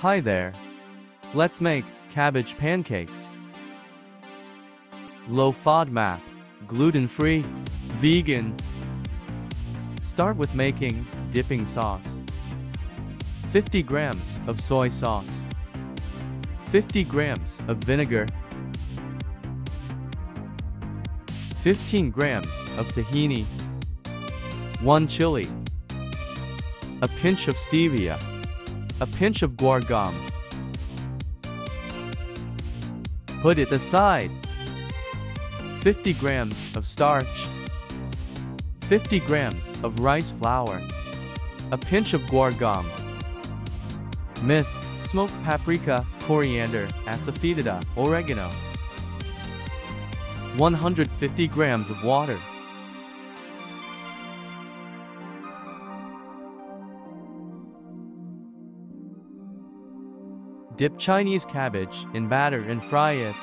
Hi there. Let's make cabbage pancakes. Lowfodmap, gluten-free, vegan. Start with making dipping sauce. 50 grams of soy sauce. 50 grams of vinegar. 15 grams of tahini. 1 chili. A pinch of stevia. A pinch of guar gum. Put it aside. 50 grams of starch. 50 grams of rice flour. A pinch of guar gum. Miss smoked paprika, coriander, asafoetida, oregano. 150 grams of water. Dip Chinese cabbage in batter and fry it.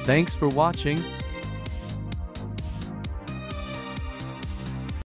Thanks for watching.